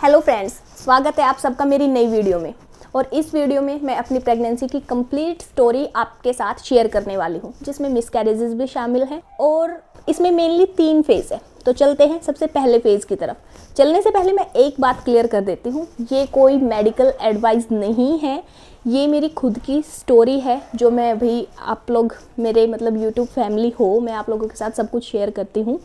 Hello friends, स्वागत है आप सबका मेरी नई वीडियो में। और इस वीडियो में मैं अपनी प्रेगनेंसी की कंप्लीट स्टोरी आपके साथ शेयर करने वाली हूँ, जिसमें मिसकैरेजेस भी शामिल हैं और इसमें मेनली 3 फेज़ है। तो चलते हैं सबसे पहले फेज़ की तरफ। चलने से पहले मैं एक बात क्लियर कर देती हूँ, ये कोई मेडिकल एडवाइस नहीं है, ये मेरी खुद की स्टोरी है जो मैं अभी आप लोग मेरे यूट्यूब फैमिली हो, मैं आप लोगों के साथ सब कुछ शेयर करती हूँ।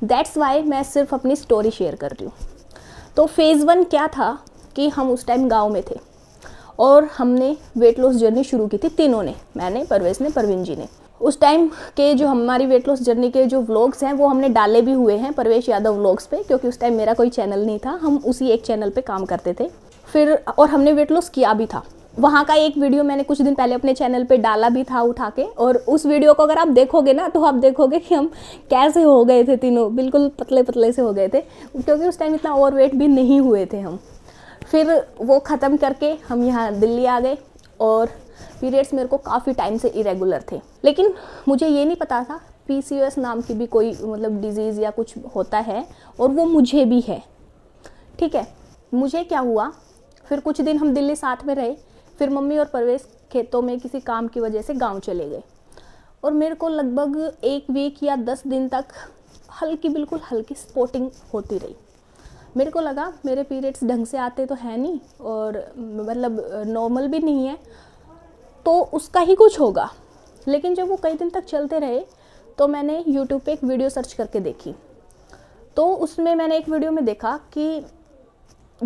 दैट्स वाई मैं सिर्फ अपनी स्टोरी शेयर कर रही हूँ। तो फेज़ 1 क्या था कि हम उस टाइम गांव में थे और हमने वेट लॉस जर्नी शुरू की थी तीनों ने, मैंने, परवेश ने, परवीन जी ने। उस टाइम के जो हमारी वेट लॉस जर्नी के जो व्लॉग्स हैं वो हमने डाले भी हुए हैं परवेश यादव व्लॉग्स पे, क्योंकि उस टाइम मेरा कोई चैनल नहीं था, हम उसी एक चैनल पे काम करते थे फिर, और हमने वेट लॉस किया भी था। वहाँ का एक वीडियो मैंने कुछ दिन पहले अपने चैनल पे डाला भी था उठा के, और उस वीडियो को अगर आप देखोगे ना तो आप देखोगे कि हम कैसे हो गए थे तीनों, बिल्कुल पतले पतले से हो गए थे, क्योंकि उस टाइम इतना ओवरवेट भी नहीं हुए थे हम। फिर वो ख़त्म करके हम यहाँ दिल्ली आ गए और पीरियड्स मेरे को काफ़ी टाइम से इरेगुलर थे, लेकिन मुझे ये नहीं पता था PCOS नाम की भी कोई डिजीज़ या कुछ होता है, और वो मुझे भी है। ठीक है, मुझे क्या हुआ, फिर कुछ दिन हम दिल्ली साथ में रहे, फिर मम्मी और परवेश खेतों में किसी काम की वजह से गांव चले गए, और मेरे को लगभग 1 वीक या 10 दिन तक बिल्कुल हल्की स्पॉटिंग होती रही। मेरे को लगा मेरे पीरियड्स ढंग से आते तो है नहीं, और नॉर्मल भी नहीं है, तो उसका ही कुछ होगा। लेकिन जब वो कई दिन तक चलते रहे तो मैंने यूट्यूब पे एक वीडियो सर्च करके देखी, तो उसमें मैंने एक वीडियो में देखा कि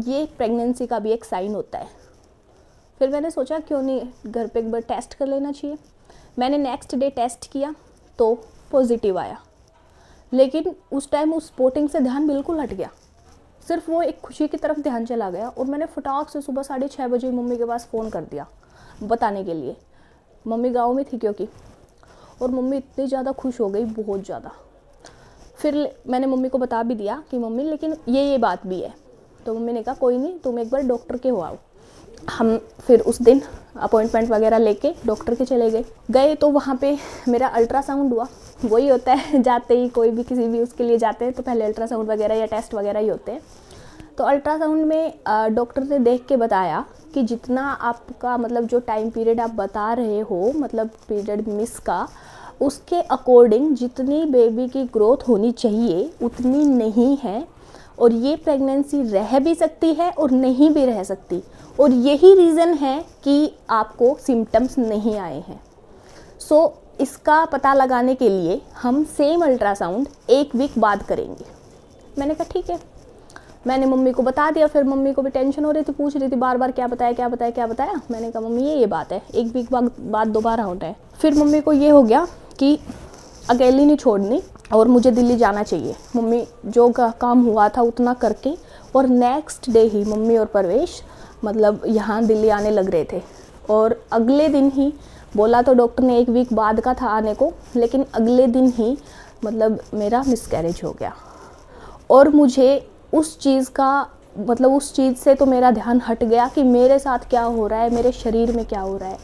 ये प्रेगनेंसी का भी एक साइन होता है। फिर मैंने सोचा क्यों नहीं घर पे एक बार टेस्ट कर लेना चाहिए। मैंने नेक्स्ट डे टेस्ट किया तो पॉजिटिव आया, लेकिन उस टाइम उस स्पॉटिंग से ध्यान बिल्कुल हट गया, सिर्फ वो एक खुशी की तरफ ध्यान चला गया। और मैंने फटाक से सुबह 6:30 बजे मम्मी के पास फ़ोन कर दिया बताने के लिए। मम्मी गाँव में थी क्योंकि, और मम्मी इतनी ज़्यादा खुश हो गई, बहुत ज़्यादा। फिर मैंने मम्मी को बता भी दिया कि मम्मी लेकिन ये बात भी है। तो मम्मी ने कहा कोई नहीं, तुम एक बार डॉक्टर के हो आओ। हम फिर उस दिन अपॉइंटमेंट वगैरह लेके डॉक्टर के चले गए तो वहाँ पे मेरा अल्ट्रासाउंड हुआ। वही होता है, जाते ही कोई भी किसी भी उसके लिए जाते हैं तो पहले अल्ट्रासाउंड वगैरह या टेस्ट वगैरह ही होते हैं। तो अल्ट्रासाउंड में डॉक्टर ने देख के बताया कि जितना आपका जो टाइम पीरियड आप बता रहे हो पीरियड मिस का, उसके अकॉर्डिंग जितनी बेबी की ग्रोथ होनी चाहिए उतनी नहीं है, और ये प्रेगनेंसी रह भी सकती है और नहीं भी रह सकती, और यही रीज़न है कि आपको सिम्टम्स नहीं आए हैं। सो इसका पता लगाने के लिए हम सेम अल्ट्रासाउंड 1 वीक बाद करेंगे। मैंने कहा ठीक है, मैंने मम्मी को बता दिया। फिर मम्मी को भी टेंशन हो रही थी, पूछ रही थी बार बार क्या बताया क्या बताया क्या बताया। मैंने कहा मम्मी ये बात है, 1 वीक बाद दोबारा होना है। फिर मम्मी को ये हो गया कि अकेली नहीं छोड़नी और मुझे दिल्ली जाना चाहिए। मम्मी जो काम हुआ था उतना करके, और नेक्स्ट डे ही मम्मी और परवेश यहाँ दिल्ली आने लग रहे थे। और अगले दिन ही बोला तो डॉक्टर ने 1 वीक बाद का था आने को, लेकिन अगले दिन ही मेरा मिसकैरेज हो गया। और मुझे उस चीज़ का उस चीज़ से तो मेरा ध्यान हट गया कि मेरे साथ क्या हो रहा है, मेरे शरीर में क्या हो रहा है।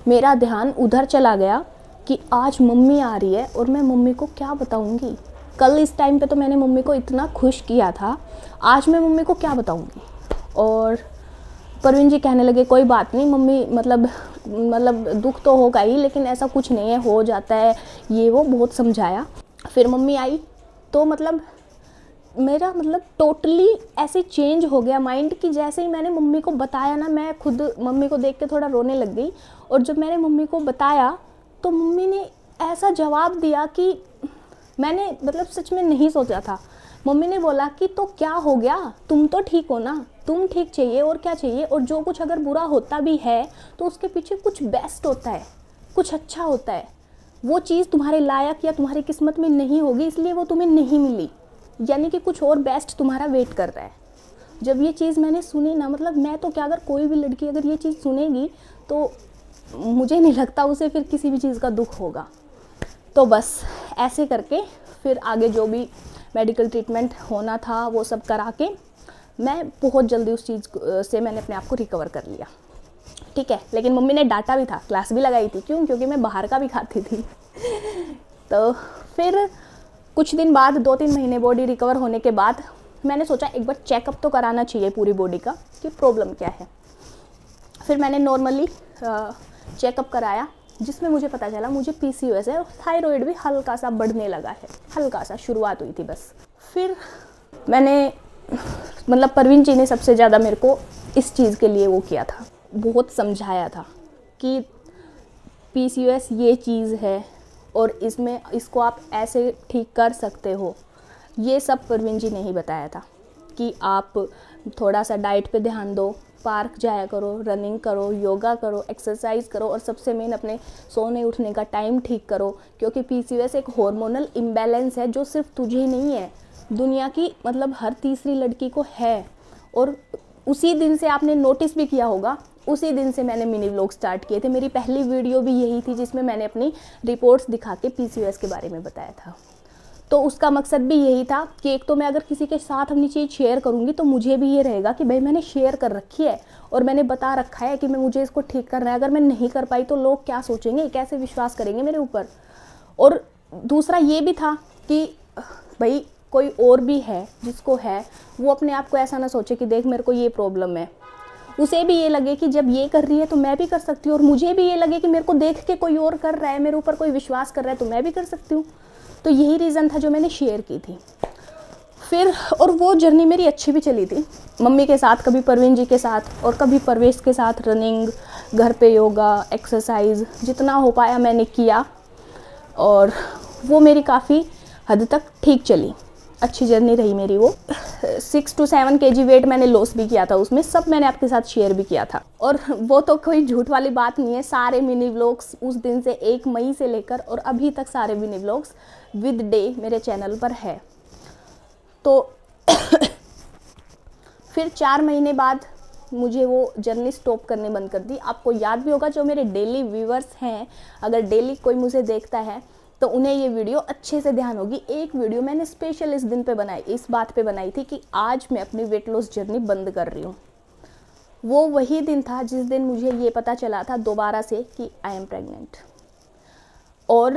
मेरा ध्यान उधर चला गया कि आज मम्मी आ रही है और मैं मम्मी को क्या बताऊंगी। कल इस टाइम पे तो मैंने मम्मी को इतना खुश किया था, आज मैं मम्मी को क्या बताऊंगी। और परवीन जी कहने लगे कोई बात नहीं मम्मी, दुख तो होगा ही, लेकिन ऐसा कुछ नहीं है, हो जाता है, ये वो बहुत समझाया। फिर मम्मी आई तो मेरा टोटली ऐसे चेंज हो गया माइंड कि जैसे ही मैंने मम्मी को बताया ना, मैं खुद मम्मी को देख के थोड़ा रोने लग गई। और जब मैंने मम्मी को बताया तो मम्मी ने ऐसा जवाब दिया कि मैंने सच में नहीं सोचा था। मम्मी ने बोला कि तो क्या हो गया, तुम तो ठीक हो ना, तुम ठीक चाहिए और क्या चाहिए, और जो कुछ अगर बुरा होता भी है तो उसके पीछे कुछ बेस्ट होता है, कुछ अच्छा होता है। वो चीज़ तुम्हारे लायक या तुम्हारी किस्मत में नहीं होगी, इसलिए वो तुम्हें नहीं मिली, यानी कि कुछ और बेस्ट तुम्हारा वेट कर रहा है। जब ये चीज़ मैंने सुनी ना, मैं तो क्या, अगर कोई भी लड़की अगर ये चीज़ सुनेगी तो मुझे नहीं लगता उसे फिर किसी भी चीज़ का दुख होगा। तो बस ऐसे करके फिर आगे जो भी मेडिकल ट्रीटमेंट होना था वो सब करा के मैं बहुत जल्दी उस चीज़ से मैंने अपने आप को रिकवर कर लिया। ठीक है, लेकिन मम्मी ने डांटा भी था, क्लास भी लगाई थी। क्यों? क्योंकि मैं बाहर का भी खाती थी। तो फिर कुछ दिन बाद 2-3 महीने बॉडी रिकवर होने के बाद मैंने सोचा एक बार चेकअप तो कराना चाहिए पूरी बॉडी का कि प्रॉब्लम क्या है। फिर मैंने नॉर्मली चेकअप कराया, जिसमें मुझे पता चला मुझे PCOS है और थायराइड भी हल्का सा बढ़ने लगा है, हल्का सा शुरुआत हुई थी बस। फिर मैंने मतलब परवीन जी ने सबसे ज़्यादा मेरे को इस चीज़ के लिए वो किया था, बहुत समझाया था कि PCOS ये चीज़ है और इसको आप ऐसे ठीक कर सकते हो। ये सब परवीन जी ने ही बताया था कि आप थोड़ा सा डाइट पे ध्यान दो, पार्क जाया करो, रनिंग करो, योगा करो, एक्सरसाइज करो और सबसे मेन अपने सोने उठने का टाइम ठीक करो, क्योंकि PCOS एक हार्मोनल इम्बैलेंस है जो सिर्फ तुझे नहीं है, दुनिया की मतलब हर तीसरी लड़की को है। और उसी दिन से आपने नोटिस भी किया होगा, उसी दिन से मैंने मिनी व्लॉग स्टार्ट किए थे। मेरी पहली वीडियो भी यही थी जिसमें मैंने अपनी रिपोर्ट्स दिखा के PCOS के बारे में बताया था। तो उसका मकसद भी यही था कि एक तो मैं अगर किसी के साथ अपनी चीज़ शेयर करूँगी तो मुझे भी ये रहेगा कि भाई मैंने शेयर कर रखी है और मैंने बता रखा है कि मुझे इसको ठीक करना है। अगर मैं नहीं कर पाई तो लोग क्या सोचेंगे, कैसे विश्वास करेंगे मेरे ऊपर। और दूसरा ये भी था कि भाई कोई और भी है जिसको है, वो अपने आप को ऐसा ना सोचे कि देख मेरे को ये प्रॉब्लम है, उसे भी ये लगे कि जब ये कर रही है तो मैं भी कर सकती हूँ। और मुझे भी ये लगे कि मेरे को देख के कोई और कर रहा है, मेरे ऊपर कोई विश्वास कर रहा है तो मैं भी कर सकती हूँ। तो यही रीज़न था जो मैंने शेयर की थी। फिर और वो जर्नी मेरी अच्छी भी चली थी, मम्मी के साथ, कभी परवीन जी के साथ और कभी परवेश के साथ रनिंग, घर पे योगा, एक्सरसाइज, जितना हो पाया मैंने किया और वो मेरी काफ़ी हद तक ठीक चली, अच्छी जर्नी रही मेरी वो। 6 to 7 kg वेट मैंने लॉस भी किया था, उसमें सब मैंने आपके साथ शेयर भी किया था। और वो तो कोई झूठ वाली बात नहीं है, सारे मिनी व्लॉग्स उस दिन से 1 मई से लेकर और अभी तक सारे मिनी व्लॉग्स विद डे मेरे चैनल पर है। तो फिर 4 महीने बाद मुझे वो जर्नी स्टॉप करने बंद कर दी। आपको याद भी होगा, जो मेरे डेली व्यूअर्स हैं, अगर डेली कोई मुझे देखता है तो उन्हें ये वीडियो अच्छे से ध्यान होगी। एक वीडियो मैंने स्पेशल इस दिन पे बनाई, इस बात पे बनाई थी कि आज मैं अपनी वेट लॉस जर्नी बंद कर रही हूँ। वो वही दिन था जिस दिन मुझे ये पता चला था दोबारा से कि आई एम प्रेग्नेंट। और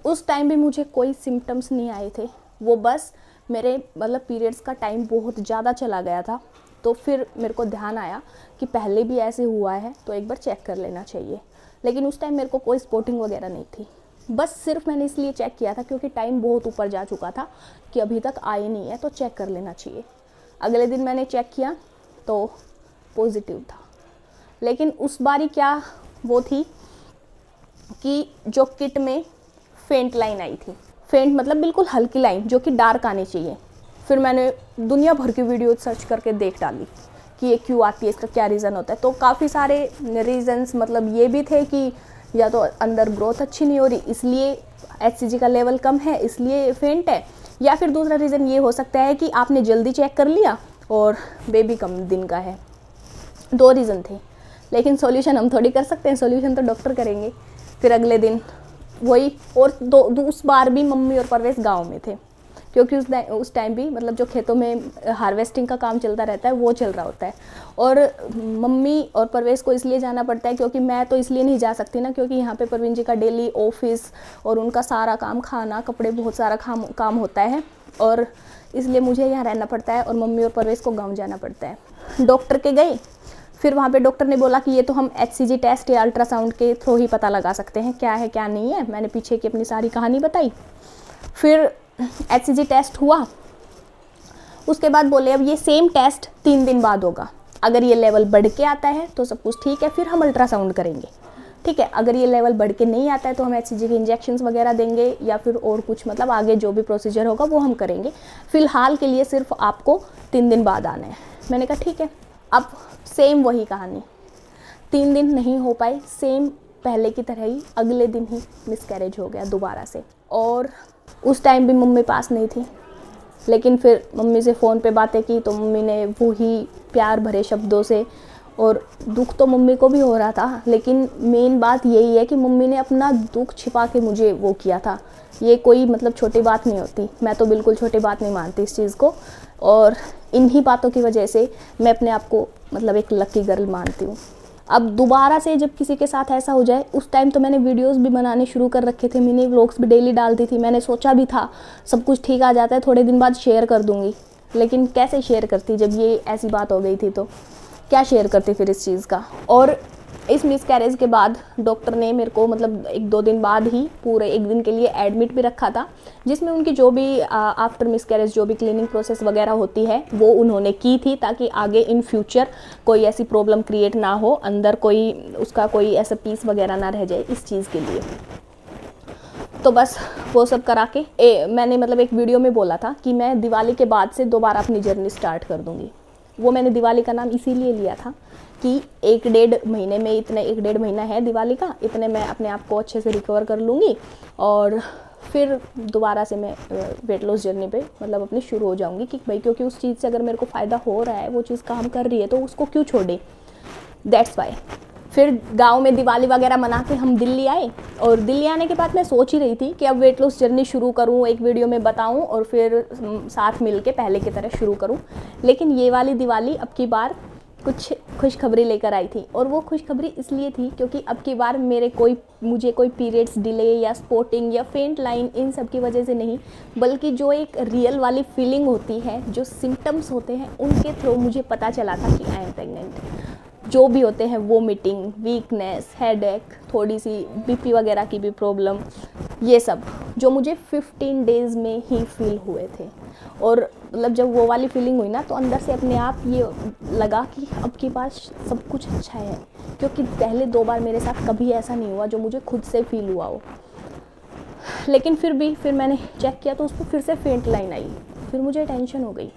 उस टाइम भी मुझे कोई सिम्टम्स नहीं आए थे, वो बस मेरे मतलब पीरियड्स का टाइम बहुत ज़्यादा चला गया था। तो फिर मेरे को ध्यान आया कि पहले भी ऐसे हुआ है तो एक बार चेक कर लेना चाहिए। लेकिन उस टाइम मेरे को कोई स्पॉटिंग वगैरह नहीं थी, बस सिर्फ मैंने इसलिए चेक किया था क्योंकि टाइम बहुत ऊपर जा चुका था कि अभी तक आई नहीं है तो चेक कर लेना चाहिए। अगले दिन मैंने चेक किया तो पॉजिटिव था। लेकिन उस बारी क्या वो थी कि जो किट में फेंट लाइन आई थी, फेंट मतलब बिल्कुल हल्की लाइन जो कि डार्क आनी चाहिए। फिर मैंने दुनिया भर की वीडियो सर्च करके देख डाली कि ये क्यों आती है, इसका क्या रीज़न होता है। तो काफ़ी सारे रीज़न्स मतलब ये भी थे कि या तो अंदर ग्रोथ अच्छी नहीं हो रही इसलिए HCG का लेवल कम है इसलिए फेंट है, या फिर दूसरा रीज़न ये हो सकता है कि आपने जल्दी चेक कर लिया और बेबी कम दिन का है। 2 रीज़न थे, लेकिन सॉल्यूशन हम थोड़ी कर सकते हैं, सॉल्यूशन तो डॉक्टर करेंगे। फिर अगले दिन वही, और उस बार भी मम्मी और परवेश गाँव में थे क्योंकि उस टाइम भी मतलब जो खेतों में हार्वेस्टिंग का काम चलता रहता है वो चल रहा होता है। और मम्मी और परवेश को इसलिए जाना पड़ता है क्योंकि मैं तो इसलिए नहीं जा सकती ना, क्योंकि यहाँ पे परवीन जी का डेली ऑफिस और उनका सारा काम, खाना, कपड़े, बहुत सारा काम होता है और इसलिए मुझे यहाँ रहना पड़ता है और मम्मी और परवेश को गाँव जाना पड़ता है। डॉक्टर के गए, फिर वहाँ पे डॉक्टर ने बोला कि ये तो हम HCG टेस्ट या अल्ट्रासाउंड के थ्रू ही पता लगा सकते हैं क्या है क्या नहीं है। मैंने पीछे की अपनी सारी कहानी बताई। फिर HCG टेस्ट हुआ, उसके बाद बोले अब ये सेम टेस्ट 3 दिन बाद होगा, अगर ये लेवल बढ़ के आता है तो सब कुछ ठीक है, फिर हम अल्ट्रासाउंड करेंगे, ठीक है। अगर ये लेवल बढ़ के नहीं आता है तो हम HCG के इंजेक्शंस वगैरह देंगे या फिर और कुछ मतलब आगे जो भी प्रोसीजर होगा वो हम करेंगे। फ़िलहाल के लिए सिर्फ आपको 3 दिन बाद आना है। मैंने कहा ठीक है। अब सेम वही कहानी, 3 दिन नहीं हो पाए, सेम पहले की तरह ही अगले दिन ही मिसकैरेज हो गया दोबारा से। और उस टाइम भी मम्मी पास नहीं थी, लेकिन फिर मम्मी से फ़ोन पे बातें की तो मम्मी ने वही प्यार भरे शब्दों से, और दुख तो मम्मी को भी हो रहा था, लेकिन मेन बात यही है कि मम्मी ने अपना दुख छिपा के मुझे वो किया था। ये कोई मतलब छोटी बात नहीं होती, मैं तो बिल्कुल छोटी बात नहीं मानती इस चीज़ को, और इन्हीं बातों की वजह से मैं अपने आप को मतलब एक लकी गर्ल मानती हूँ। अब दोबारा से जब किसी के साथ ऐसा हो जाए, उस टाइम तो मैंने वीडियोस भी बनाने शुरू कर रखे थे, मिनी व्लॉग्स भी डेली डालती थी। मैंने सोचा भी था सब कुछ ठीक आ जाता है थोड़े दिन बाद शेयर कर दूँगी, लेकिन कैसे शेयर करती जब ये ऐसी बात हो गई थी, तो क्या शेयर करती फिर इस चीज़ का। और इस मिसकैरेज के बाद डॉक्टर ने मेरे को मतलब 1-2 दिन बाद ही पूरे 1 दिन के लिए एडमिट भी रखा था, जिसमें उनकी जो भी आफ्टर मिसकैरेज जो भी क्लीनिंग प्रोसेस वगैरह होती है वो उन्होंने की थी, ताकि आगे इन फ्यूचर कोई ऐसी प्रॉब्लम क्रिएट ना हो, अंदर कोई उसका कोई ऐसा पीस वगैरह ना रह जाए इस चीज़ के लिए। तो बस वो सब करा के मैंने मतलब एक वीडियो में बोला था कि मैं दिवाली के बाद से दोबारा अपनी जर्नी स्टार्ट कर दूँगी। वो मैंने दिवाली का नाम इसीलिए लिया था कि 1-1.5 महीने में, इतने 1-1.5 महीना है दिवाली का, इतने मैं अपने आप को अच्छे से रिकवर कर लूँगी और फिर दोबारा से मैं वेट लॉस जर्नी पे मतलब अपनी शुरू हो जाऊँगी कि भाई क्योंकि उस चीज़ से अगर मेरे को फ़ायदा हो रहा है, वो चीज़ काम कर रही है, तो उसको क्यों छोड़े। दैट्स वाई फिर गांव में दिवाली वगैरह मना के हम दिल्ली आए, और दिल्ली आने के बाद मैं सोच ही रही थी कि अब वेट लॉस जर्नी शुरू करूं, एक वीडियो में बताऊं और फिर साथ मिल के पहले की तरह शुरू करूं। लेकिन ये वाली दिवाली अब की बार कुछ खुशखबरी लेकर आई थी, और वो खुशखबरी इसलिए थी क्योंकि अब की बार मुझे कोई पीरियड्स डिले या स्पॉटिंग या फेंट लाइन इन सब की वजह से नहीं, बल्कि जो एक रियल वाली फीलिंग होती है, जो सिम्टम्स होते हैं, उनके थ्रू मुझे पता चला था कि आई एम प्रेग्नेंट। जो भी होते हैं, वोमिटिंग, वीकनेस, हेडेक, थोड़ी सी बीपी वगैरह की भी प्रॉब्लम, ये सब जो मुझे 15 डेज़ में ही फील हुए थे। और मतलब जब वो वाली फीलिंग हुई ना, तो अंदर से अपने आप ये लगा कि अब के पास सब कुछ अच्छा है, क्योंकि पहले 2 बार मेरे साथ कभी ऐसा नहीं हुआ जो मुझे खुद से फील हुआ हो। लेकिन फिर मैंने चेक किया तो उसको फिर से फेंट लाइन आई। फिर मुझे टेंशन हो गई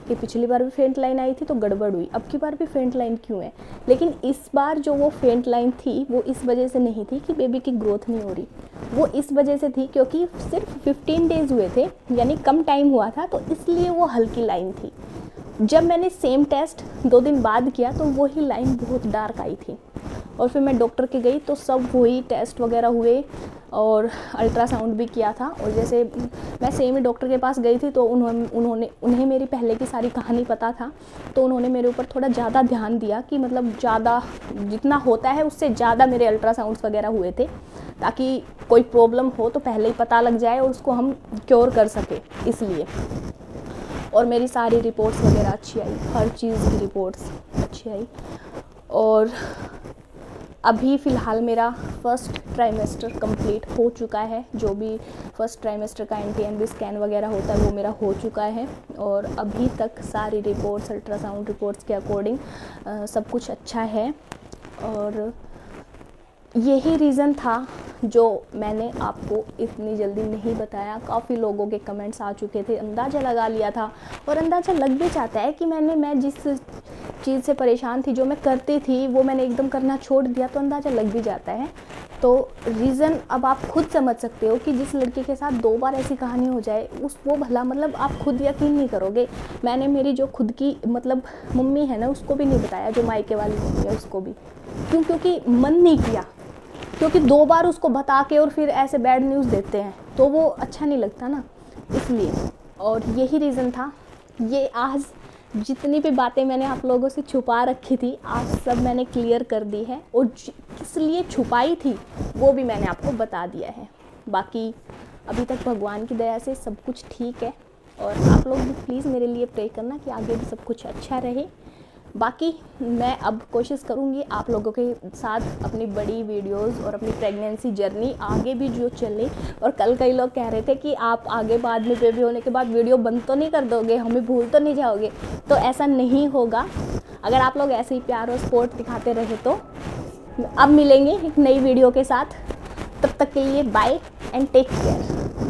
कि पिछली बार भी फेंट लाइन आई थी तो गड़बड़ हुई, अब की बार भी फेंट लाइन क्यों है। लेकिन इस बार जो वो फेंट लाइन थी वो इस वजह से नहीं थी कि बेबी की ग्रोथ नहीं हो रही, वो इस वजह से थी क्योंकि सिर्फ 15 डेज़ हुए थे, यानी कम टाइम हुआ था, तो इसलिए वो हल्की लाइन थी। जब मैंने सेम टेस्ट 2 दिन बाद किया तो वही लाइन बहुत डार्क आई थी, और फिर मैं डॉक्टर के गई तो सब वही टेस्ट वगैरह हुए और अल्ट्रासाउंड भी किया था। और जैसे मैं सेम ही डॉक्टर के पास गई थी तो उन्हें मेरी पहले की सारी कहानी पता था, तो उन्होंने मेरे ऊपर थोड़ा ज़्यादा ध्यान दिया कि मतलब ज़्यादा जितना होता है उससे ज़्यादा मेरे अल्ट्रासाउंड्स वगैरह हुए थे, ताकि कोई प्रॉब्लम हो तो पहले ही पता लग जाए और उसको हम क्योर कर सके, इसलिए। और मेरी सारी रिपोर्ट्स वगैरह अच्छी आई, हर चीज़ की रिपोर्ट्स अच्छी आई। और अभी फ़िलहाल मेरा फर्स्ट ट्राइमेस्टर कंप्लीट हो चुका है, जो भी फर्स्ट ट्राइमेस्टर का NT-NB स्कैन वगैरह होता है वो मेरा हो चुका है, और अभी तक सारी रिपोर्ट्स अल्ट्रासाउंड रिपोर्ट्स के अकॉर्डिंग सब कुछ अच्छा है। और यही रीज़न था जो मैंने आपको इतनी जल्दी नहीं बताया। काफ़ी लोगों के कमेंट्स आ चुके थे, अंदाज़ा लगा लिया था, और अंदाज़ा लग भी जाता है कि मैं जिस चीज़ से परेशान थी, जो मैं करती थी वो मैंने एकदम करना छोड़ दिया, तो अंदाज़ा लग भी जाता है। तो रीज़न अब आप खुद समझ सकते हो कि जिस लड़के के साथ 2 बार ऐसी कहानी हो जाए, वो भला मतलब आप खुद यकीन नहीं करोगे। मैंने मेरी जो खुद की मतलब मम्मी है ना, उसको भी नहीं बताया, जो मायके वाली मम्मी है उसको भी। क्योंकि मन नहीं किया, क्योंकि 2 बार उसको बता के और फिर ऐसे बैड न्यूज़ देते हैं तो वो अच्छा नहीं लगता ना, इसलिए। और यही रीज़न था। ये आज जितनी भी बातें मैंने आप लोगों से छुपा रखी थी, आज सब मैंने क्लियर कर दी है, और किस लिए छुपाई थी वो भी मैंने आपको बता दिया है। बाकी अभी तक भगवान की दया से सब कुछ ठीक है, और आप लोग भी प्लीज़ मेरे लिए प्रे करना कि आगे भी सब कुछ अच्छा रहे। बाकी मैं अब कोशिश करूँगी आप लोगों के साथ अपनी बड़ी वीडियोस और अपनी प्रेगनेंसी जर्नी आगे भी जो चले। और कल कई लोग कह रहे थे कि आप आगे बाद में बेबी होने के बाद वीडियो बंद तो नहीं कर दोगे, हमें भूल तो नहीं जाओगे, तो ऐसा नहीं होगा। अगर आप लोग ऐसे ही प्यार और सपोर्ट दिखाते रहे तो अब मिलेंगे एक नई वीडियो के साथ। तब तक के लिए बाय एंड टेक केयर।